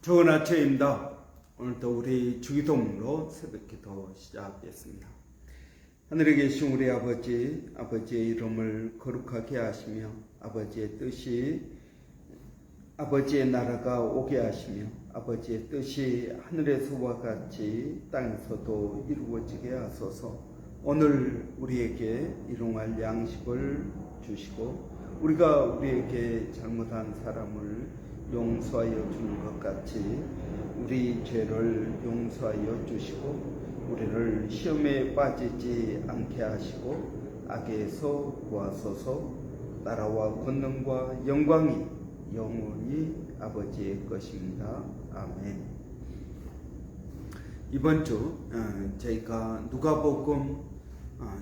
좋은 아침입니다. 오늘도 우리 주기도문으로 새벽기도 시작하겠습니다. 하늘에 계신 우리 아버지, 아버지의 이름을 거룩하게 하시며 아버지의 뜻이 아버지의 나라가 오게 하시며 아버지의 뜻이 하늘에서와 같이 땅에서도 이루어지게 하소서. 오늘 우리에게 일용할 양식을 주시고 우리가 우리에게 잘못한 사람을 용서하여 주는 것 같이 우리 죄를 용서하여 주시고 우리를 시험에 빠지지 않게 하시고 악에서 구하소서. 나라와 권능과 영광이 영원히 아버지의 것입니다. 아멘. 이번 주 저희가 누가복음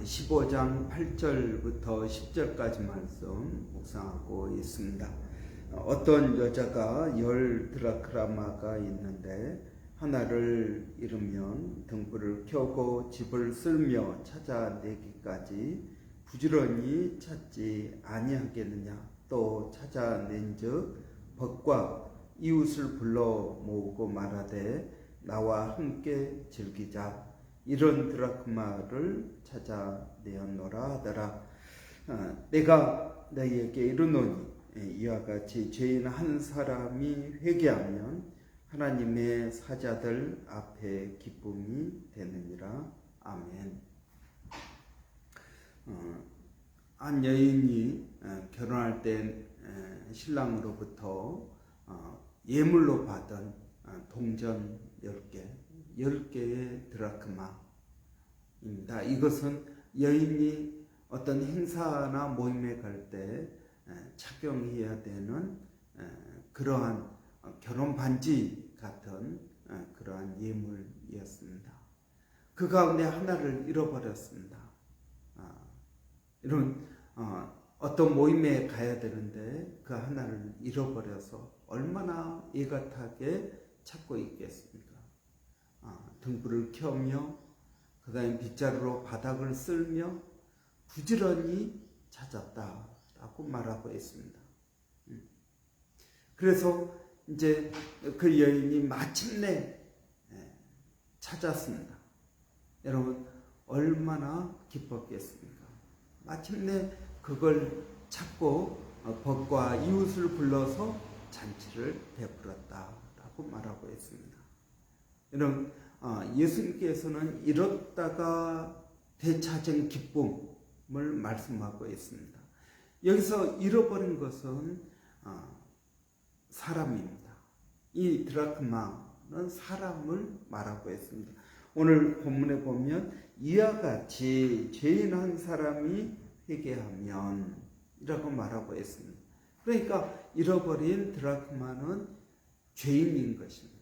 15장 8절부터 10절까지 말씀 묵상하고 있습니다. 어떤 여자가 10드라크마가 있는데 하나를 잃으면 등불을 켜고 집을 쓸며 찾아내기까지 부지런히 찾지 아니하겠느냐. 또 찾아낸즉 벗과 이웃을 불러 모으고 말하되 나와 함께 즐기자. 이런 드라크마를 찾아내었노라 하더라. 내가 너희에게 이르노니 이와 같이 죄인 한 사람이 회개하면 하나님의 사자들 앞에 기쁨이 되느니라. 아멘. 한 여인이 결혼할 때 신랑으로부터 예물로 받은 동전 10개의 드라크마입니다. 이것은 여인이 어떤 행사나 모임에 갈 때 착용해야 되는 그러한 결혼 반지 같은 그러한 예물이었습니다. 그 가운데 하나를 잃어버렸습니다. 이런 어떤 모임에 가야 되는데 그 하나를 잃어버려서 얼마나 애가타게 찾고 있겠습니까? 등불을 켜며 그 다음에 빗자루로 바닥을 쓸며 부지런히 찾았다라고 말하고 있습니다. 그래서 이제 그 여인이 마침내 찾았습니다. 여러분 얼마나 기뻤겠습니까? 마침내 그걸 찾고 벗과 이웃을 불러서 잔치를 베풀었다라고 말하고 있습니다. 여러분 예수님께서는 잃었다가 되찾은 기쁨을 말씀하고 있습니다. 여기서 잃어버린 것은 사람입니다. 이 드라크마는 사람을 말하고 있습니다. 오늘 본문에 보면 이와 같이 죄인 한 사람이 회개하면 이라고 말하고 있습니다. 그러니까 잃어버린 드라크마는 죄인인 것입니다.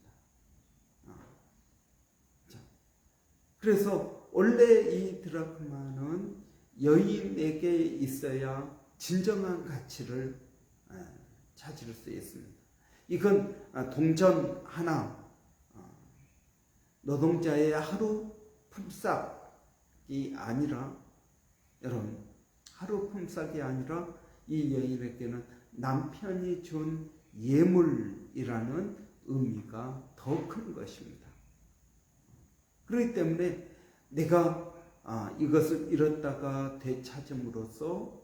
그래서 원래 이 드라크마는 여인에게 있어야 진정한 가치를 찾을 수 있습니다. 이건 동전 하나, 노동자의 하루 품삯이 아니라, 여러분, 하루 품삯이 아니라 이 여인에게는 남편이 준 예물이라는 의미가 더 큰 것입니다. 그렇기 때문에 내가 이것을 잃었다가 되찾음으로써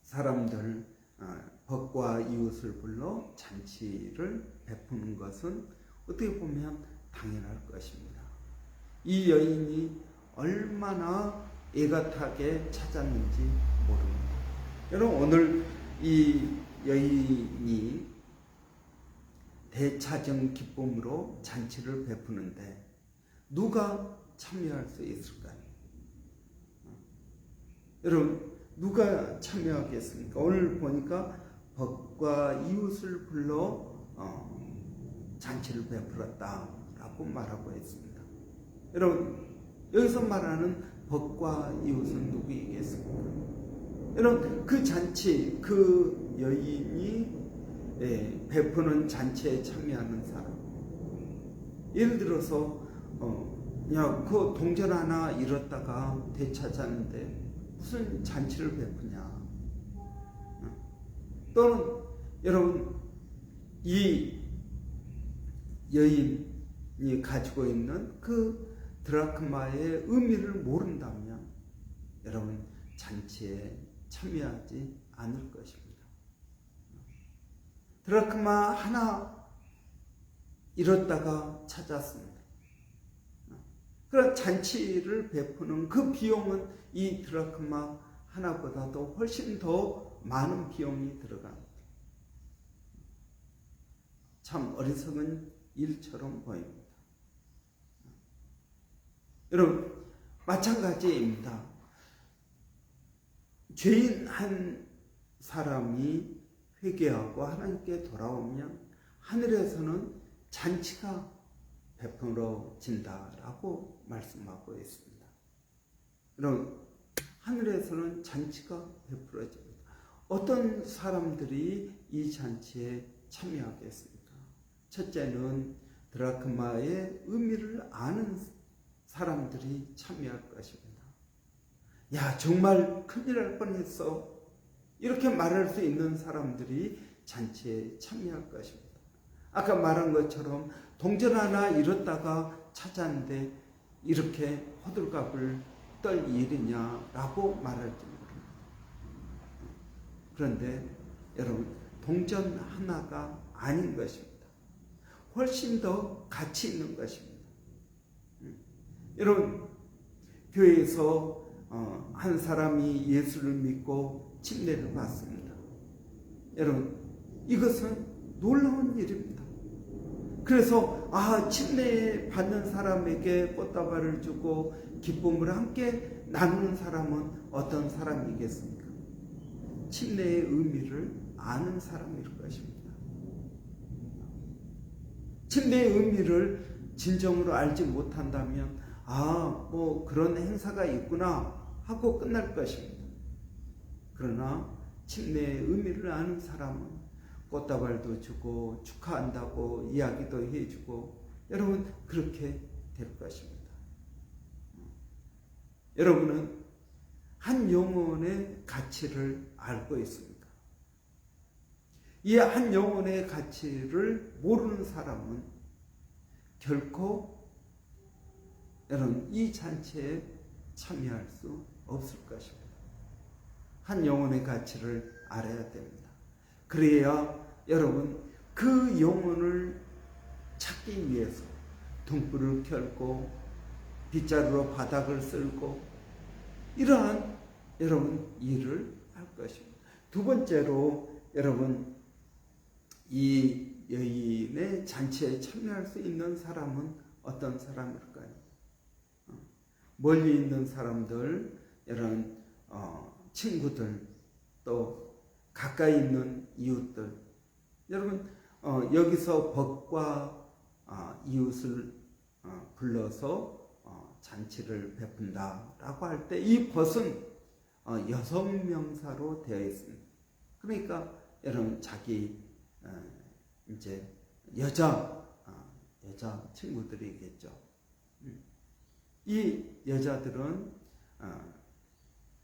사람들 벗과 이웃을 불러 잔치를 베푸는 것은 어떻게 보면 당연할 것입니다. 이 여인이 얼마나 애가타게 찾았는지 모릅니다. 여러분 오늘 이 여인이 되찾은 기쁨으로 잔치를 베푸는데 누가 참여할 수 있을까요? 여러분 누가 참여하겠습니까? 오늘 보니까 벗과 이웃을 불러 잔치를 베풀었다라고 말하고 있습니다. 여러분 여기서 말하는 벗과 이웃은 누구이겠습니까? 여러분 그 잔치, 그 여인이 베푸는 잔치에 참여하는 사람, 예를 들어서 그냥 그 동전 하나 잃었다가 되찾았는데 무슨 잔치를 베푸냐. 또는 여러분 이 여인이 가지고 있는 그 드라크마의 의미를 모른다면 여러분 잔치에 참여하지 않을 것입니다. 드라크마 하나 잃었다가 찾았습니다. 그런 잔치를 베푸는 그 비용은 이 드라크마 하나보다도 훨씬 더 많은 비용이 들어갑니다. 참 어리석은 일처럼 보입니다. 여러분 마찬가지입니다. 죄인 한 사람이 회개하고 하나님께 돌아오면 하늘에서는 잔치가 베풀어진다라고 말씀하고 있습니다. 여러분 하늘에서는 잔치가 베풀어집니다. 어떤 사람들이 이 잔치에 참여하겠습니까? 첫째는 드라크마의 의미를 아는 사람들이 참여할 것입니다. 야, 정말 큰일 날 뻔했어. 이렇게 말할 수 있는 사람들이 잔치에 참여할 것입니다. 아까 말한 것처럼 동전 하나 잃었다가 찾았는데 이렇게 호들갑을 떨 일이냐라고 말할지 모릅니다. 그런데 여러분 동전 하나가 아닌 것입니다. 훨씬 더 가치 있는 것입니다. 여러분 교회에서 한 사람이 예수를 믿고 침례를 받습니다. 여러분 이것은 놀라운 일입니다. 그래서 침례 받는 사람에게 꽃다발을 주고 기쁨을 함께 나누는 사람은 어떤 사람이겠습니까? 침례의 의미를 아는 사람일 것입니다. 침례의 의미를 진정으로 알지 못한다면 뭐 그런 행사가 있구나 하고 끝날 것입니다. 그러나 침례의 의미를 아는 사람은 꽃다발도 주고 축하한다고 이야기도 해주고 여러분 그렇게 될 것입니다. 여러분은 한 영혼의 가치를 알고 있습니까? 이 한 영혼의 가치를 모르는 사람은 결코 여러분 이 잔치에 참여할 수 없을 것입니다. 한 영혼의 가치를 알아야 됩니다. 그래야 여러분 그 영혼을 찾기 위해서 등불을 켜고 빗자루로 바닥을 쓸고 이러한 여러분 일을 할 것입니다. 두 번째로 여러분 이 여인의 잔치에 참여할 수 있는 사람은 어떤 사람일까요? 멀리 있는 사람들, 여러분 친구들, 또 가까이 있는 이웃들. 여러분 여기서 벗과 이웃을 불러서 잔치를 베푼다라고 할 때 이 벗은 여성 명사로 되어 있습니다. 그러니까 여러분 자기 이제 여자 친구들이겠죠. 이 여자들은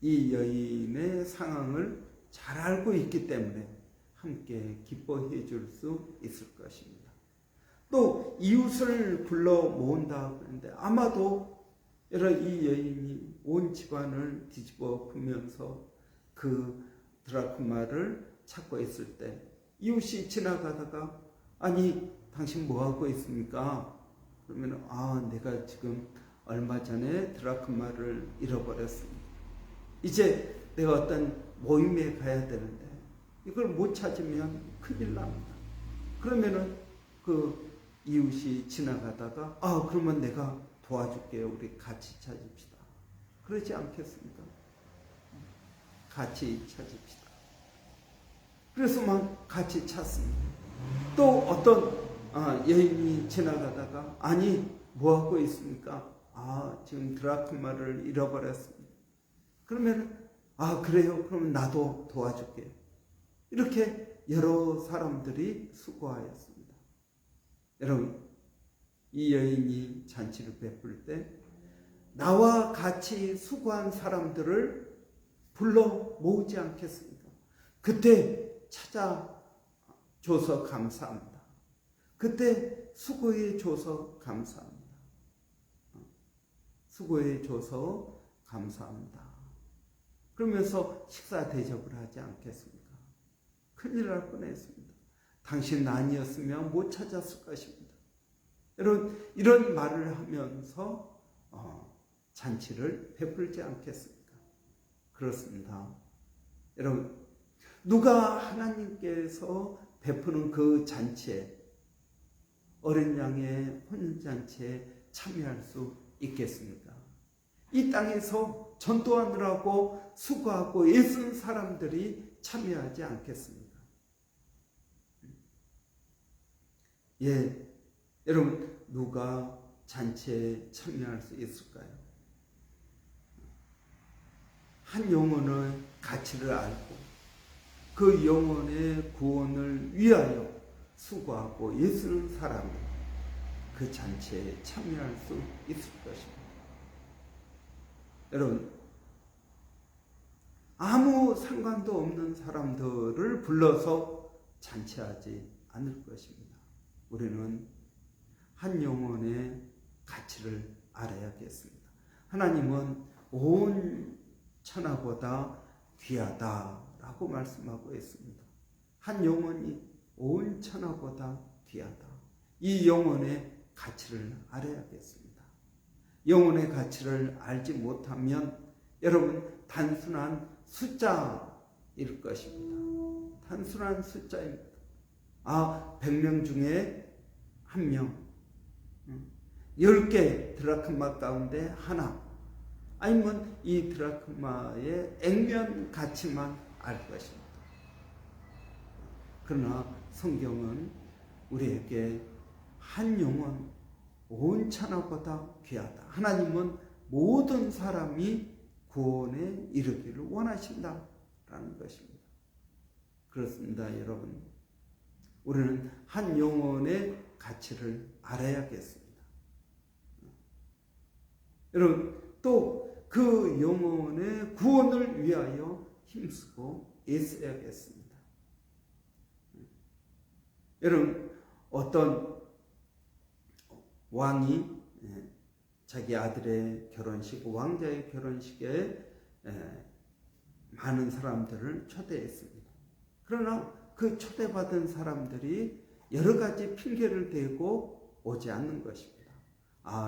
이 여인의 상황을 잘 알고 있기 때문에 함께 기뻐해 줄 수 있을 것입니다. 또 이웃을 불러 모은다 그러는데 아마도 여러분 이 여인이 온 집안을 뒤집어 보면서 그 드라크마를 찾고 있을 때 이웃이 지나가다가 아니 당신 뭐하고 있습니까? 그러면 내가 지금 얼마 전에 드라크마를 잃어버렸습니다. 이제 내가 어떤 모임에 가야 되는데 이걸 못 찾으면 큰일 납니다. 그러면은 그 이웃이 지나가다가 그러면 내가 도와줄게요. 우리 같이 찾읍시다. 그러지 않겠습니까? 같이 찾읍시다. 그래서 막 같이 찾습니다. 또 어떤 여인이 지나가다가 아니 뭐하고 있습니까? 지금 드라크마를 잃어버렸습니다. 그러면 그래요? 그러면 나도 도와줄게요. 이렇게 여러 사람들이 수고하였습니다. 여러분 이 여인이 잔치를 베풀 때 나와 같이 수고한 사람들을 불러 모으지 않겠습니까? 그때 찾아줘서 감사합니다. 그때 수고해 줘서 감사합니다. 수고해 줘서 감사합니다. 그러면서 식사 대접을 하지 않겠습니까? 큰일 날 뻔했습니다. 당신 아니었으면 못 찾았을 것입니다. 이런 말을 하면서 잔치를 베풀지 않겠습니까? 그렇습니다. 여러분, 누가 하나님께서 베푸는 그 잔치에, 어린 양의 혼인잔치에 참여할 수 있겠습니까? 이 땅에서 전도하느라고 수고하고 애쓴 사람들이 참여하지 않겠습니까? 예, 여러분, 누가 잔치에 참여할 수 있을까요? 한 영혼의 가치를 알고 그 영혼의 구원을 위하여 수고하고 애쓰는 사람이 그 잔치에 참여할 수 있을 것입니다. 여러분, 아무 상관도 없는 사람들을 불러서 잔치하지 않을 것입니다. 우리는 한 영혼의 가치를 알아야겠습니다. 하나님은 온 천하보다 귀하다라고 말씀하고 있습니다. 한 영혼이 온 천하보다 귀하다. 이 영혼의 가치를 알아야겠습니다. 영혼의 가치를 알지 못하면 여러분, 단순한 숫자일 것입니다. 단순한 숫자입니다. 100명 중에 1명, 10개 드라크마 가운데 하나, 아니면 이 드라크마의 액면 가치만 알 것입니다. 그러나 성경은 우리에게 한 영혼 온 천하보다 귀하다. 하나님은 모든 사람이 구원에 이르기를 원하신다라는 것입니다. 그렇습니다, 여러분. 우리는 한 영혼의 가치를 알아야겠습니다. 여러분, 또 그 영혼의 구원을 위하여 힘쓰고 애써야겠습니다. 여러분, 어떤 왕이 자기 아들의 결혼식, 왕자의 결혼식에 많은 사람들을 초대했습니다. 그러나 그 초대받은 사람들이 여러 가지 핑계를 대고 오지 않는 것입니다.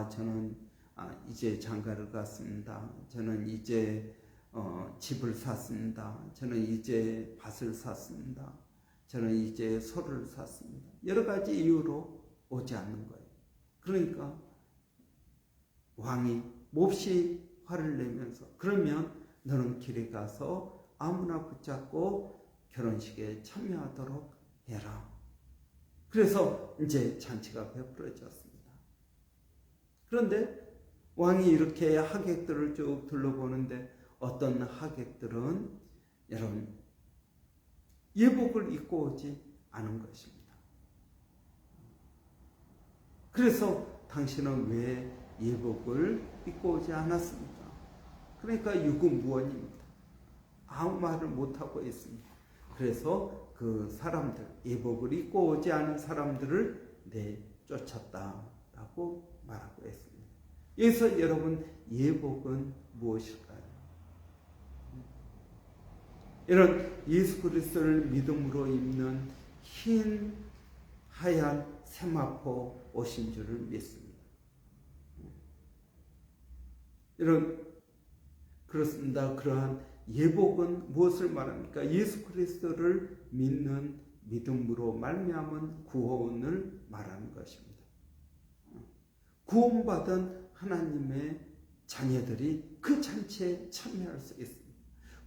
저는 이제 장가를 갔습니다. 저는 이제 집을 샀습니다. 저는 이제 밭을 샀습니다. 저는 이제 소를 샀습니다. 여러 가지 이유로 오지 않는 거예요. 그러니까 왕이 몹시 화를 내면서, 그러면 너는 길에 가서 아무나 붙잡고 결혼식에 참여하도록 해라. 그래서 이제 잔치가 베풀어졌습니다. 그런데 왕이 이렇게 하객들을 쭉 둘러보는데 어떤 하객들은 여러분 예복을 입고 오지 않은 것입니다. 그래서 당신은 왜 예복을 입고 오지 않았습니까? 그러니까 유구무원입니다. 아무 말을 못하고 있습니다. 그래서 그 사람들, 예복을 입고 오지 않은 사람들을 내쫓았다라고 말하고 있습니다. 여기서 여러분, 예복은 무엇일까요? 이런 예수 그리스도를 믿음으로 입는 흰 하얀 세마포 옷인 줄을 믿습니다. 그렇습니다. 그러한 예복은 무엇을 말합니까? 예수 그리스도를 믿는 믿음으로 말미암은 구원을 말하는 것입니다. 구원받은 하나님의 자녀들이 그 잔치에 참여할 수 있습니다.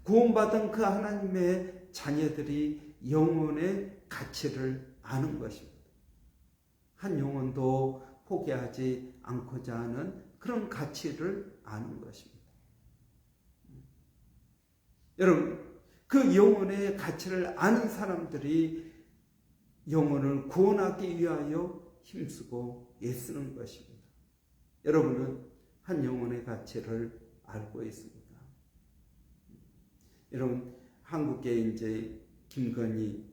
구원받은 그 하나님의 자녀들이 영혼의 가치를 아는 것입니다. 한 영혼도 포기하지 않고자 하는 그런 가치를 아는 것입니다. 여러분, 그 영혼의 가치를 아는 사람들이 영혼을 구원하기 위하여 힘쓰고 애쓰는 것입니다. 여러분은 한 영혼의 가치를 알고 있습니까? 여러분, 한국에 이제 김건희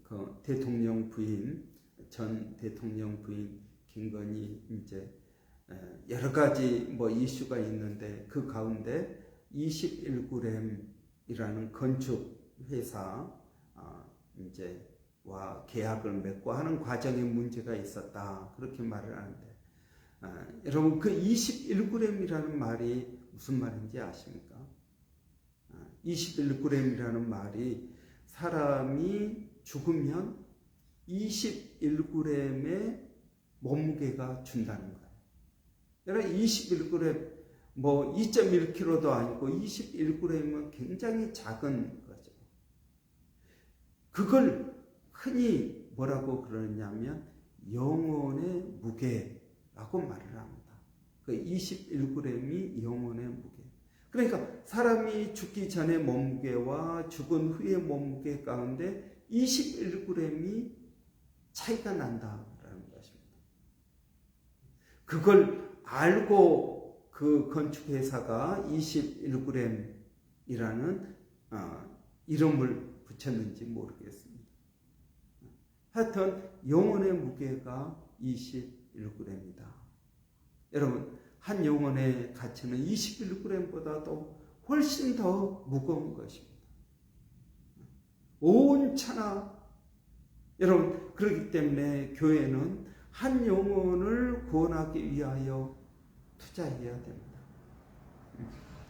그 대통령 부인 전 대통령 부인 김건희 이제 여러 가지 뭐 이슈가 있는데 그 가운데 21g이라는 건축 회사 이제 와 계약을 맺고 하는 과정에 문제가 있었다 그렇게 말을 하는데 여러분 그 21g이라는 말이 무슨 말인지 아십니까? 21g이라는 말이 사람이 죽으면 21g의 몸무게가 준다는 거예요. 여러분 21g 뭐 2.1kg도 아니고 21g은 굉장히 작은 거죠. 그걸 흔히 뭐라고 그러냐면 영혼의 무게라고 말을 합니다. 그 21g이 영혼의 무게. 그러니까 사람이 죽기 전의 몸무게와 죽은 후의 몸무게 가운데 21g이 차이가 난다라는 것입니다. 그걸 알고 그 건축회사가 21g이라는 이름을 붙였는지 모르겠습니다. 하여튼 영혼의 무게가 21g이다. 여러분 한 영혼의 가치는 21g보다도 훨씬 더 무거운 것입니다. 온천하 여러분 그렇기 때문에 교회는 한 영혼을 구원하기 위하여 투자해야 됩니다.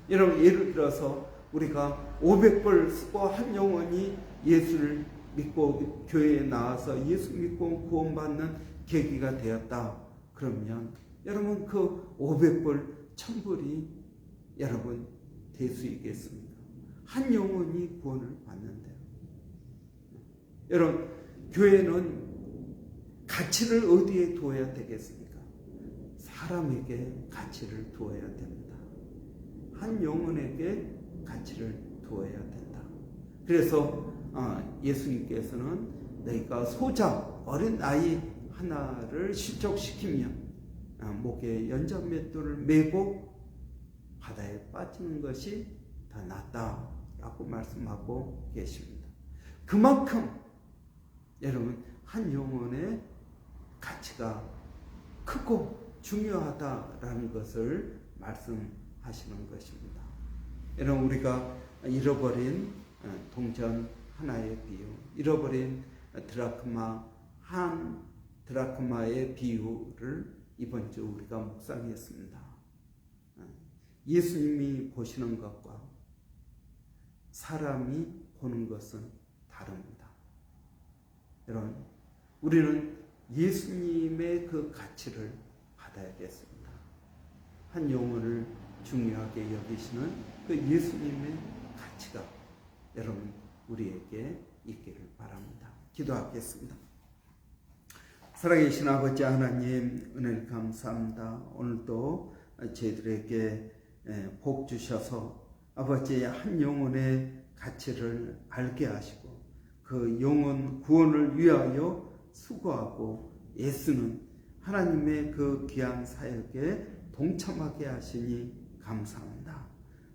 여러분 예를 들어서 우리가 500불 쓰고 한 영혼이 예수를 믿고 교회에 나와서 예수 믿고 구원받는 계기가 되었다. 그러면 여러분 그 500불 1000불이 여러분 될 수 있겠습니까? 한 영혼이 구원을 받는데요. 여러분 교회는 가치를 어디에 두어야 되겠습니까? 사람에게 가치를 두어야 됩니다. 한 영혼에게 가치를 두어야 된다. 그래서 예수님께서는 너희가 소자 어린 아이 하나를 실족시키면 목에 연장맷돌을 메고 바다에 빠지는 것이 더 낫다라고 말씀하고 계십니다. 그만큼 여러분 한 영혼의 가치가 크고 중요하다라는 것을 말씀하시는 것입니다. 여러분 우리가 잃어버린 동전 하나의 비유, 잃어버린 한 드라크마의 비유를 이번 주 우리가 묵상했습니다. 예수님이 보시는 것과 사람이 보는 것은 다릅니다. 여러분 우리는 예수님의 그 가치를 받아야겠습니다. 한 영혼을 중요하게 여기시는 그 예수님의 가치가 여러분 우리에게 있기를 바랍니다. 기도하겠습니다. 살아계신 아버지 하나님 은혜를 감사합니다. 오늘도 저희들에게 복 주셔서 아버지의 한 영혼의 가치를 알게 하시고 그 영혼 구원을 위하여 수고하고 애쓰는 하나님의 그 귀한 사역에 동참하게 하시니 감사합니다.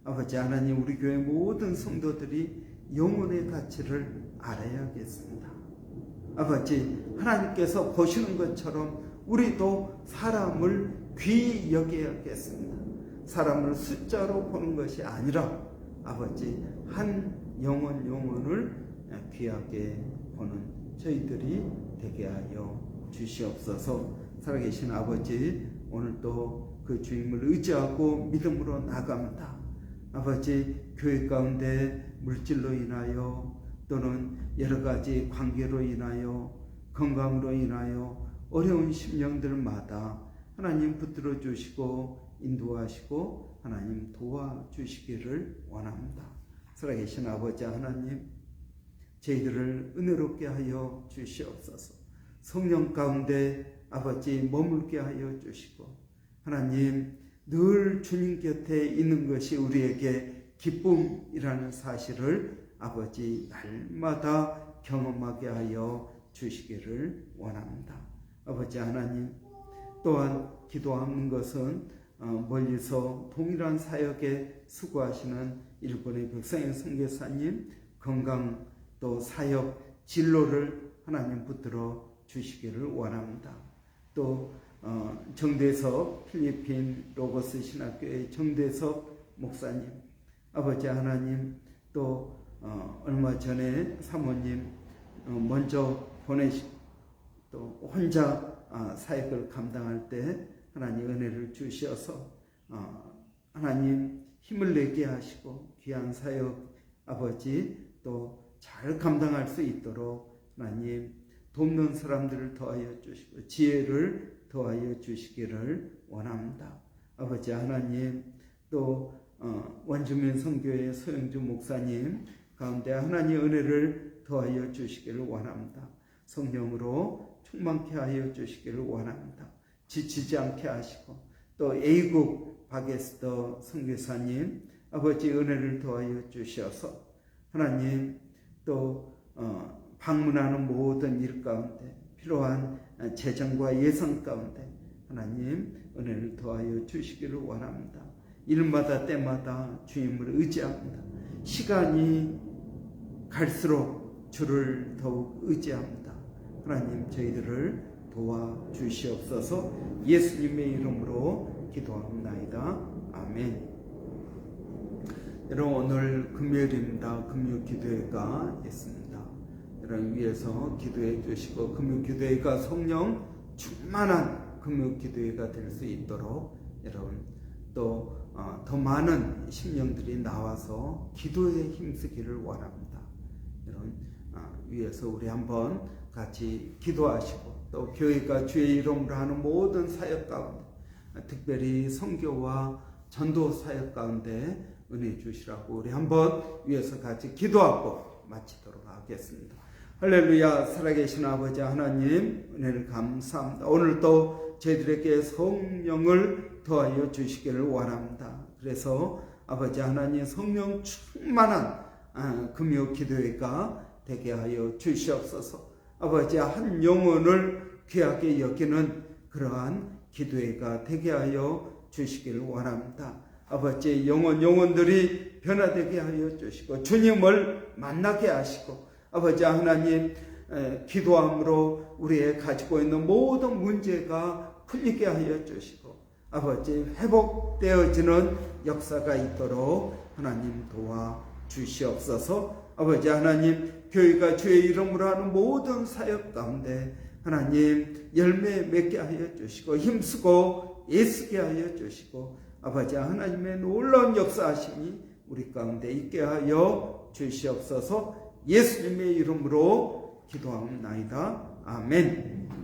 아버지 하나님 우리 교회 모든 성도들이 영혼의 가치를 알아야겠습니다. 아버지 하나님께서 보시는 것처럼 우리도 사람을 귀히 여겨야겠습니다. 사람을 숫자로 보는 것이 아니라 아버지 한 영혼을 귀하게 보는 저희들이 되게 하여 주시옵소서. 살아계신 아버지 오늘도 그 주님을 의지하고 믿음으로 나갑니다. 아버지 교회 가운데 물질로 인하여 또는 여러 가지 관계로 인하여 건강으로 인하여 어려운 심령들마다 하나님 붙들어 주시고 인도하시고 하나님 도와주시기를 원합니다. 살아계신 아버지 하나님 저희들을 은혜롭게 하여 주시옵소서. 성령 가운데 아버지 머물게 하여 주시고 하나님 늘 주님 곁에 있는 것이 우리에게 기쁨이라는 사실을 아버지 날마다 경험하게 하여 주시기를 원합니다. 아버지 하나님 또한 기도하는 것은 멀리서 동일한 사역에 수고하시는 일본의 백상현 선교사님 건강 또 사역 진로를 하나님 붙들어 주시기를 원합니다. 또 정대석 필리핀 로고스 신학교의 정대석 목사님, 아버지 하나님, 또 얼마 전에 사모님 먼저 보내시고 또 혼자 사역을 감당할 때 하나님 은혜를 주셔서 하나님 힘을 내게 하시고 귀한 사역 아버지 또 잘 감당할 수 있도록 하나님 돕는 사람들을 더하여 주시고 지혜를 더하여 주시기를 원합니다. 아버지 하나님, 또 원주민 선교회 소영주 목사님 가운데 하나님 은혜를 더하여 주시기를 원합니다. 성령으로 충만케 하여 주시기를 원합니다. 지치지 않게 하시고, 또 A국 박에스더 선교사님 아버지 은혜를 더하여 주셔서 하나님 또 방문하는 모든 일 가운데 필요한 재정과 예산 가운데 하나님 은혜를 더하여 주시기를 원합니다. 일마다 때마다 주님을 의지합니다. 시간이 갈수록 주를 더욱 의지합니다. 하나님 저희들을 도와주시옵소서. 예수님의 이름으로 기도합니다. 아멘. 여러분 오늘 금요일입니다. 금요 기도회가 있습니다. 여러분 위해서 기도해 주시고 금요 기도회가 성령 충만한 금요 기도회가 될 수 있도록 여러분 또 더 많은 심령들이 나와서 기도에 힘쓰기를 원합니다. 여러분 위해서 우리 한번 같이 기도하시고 또 교회가 주의 이름으로 하는 모든 사역 가운데 특별히 선교와 전도 사역 가운데 은혜 주시라고 우리 한번 위해서 같이 기도하고 마치도록 하겠습니다. 할렐루야. 살아계신 아버지 하나님 은혜를 감사합니다. 오늘도 저희들에게 성령을 더하여 주시기를 원합니다. 그래서 아버지 하나님 성령 충만한 금요 기도회가 되게 하여 주시옵소서. 아버지 한 영혼을 귀하게 여기는 그러한 기도회가 되게 하여 주시기를 원합니다. 아버지 영혼들이 변화되게 하여 주시고 주님을 만나게 하시고 아버지 하나님 기도함으로 우리의 가지고 있는 모든 문제가 풀리게 하여 주시고 아버지 회복되어지는 역사가 있도록 하나님 도와주시옵소서. 아버지 하나님 교회가 주의 이름으로 하는 모든 사역 가운데 하나님 열매 맺게 하여 주시고 힘쓰고 애쓰게 하여 주시고 아버지 하나님의 놀라운 역사하심이 우리 가운데 있게 하여 주시옵소서. 예수님의 이름으로 기도하옵나이다. 아멘.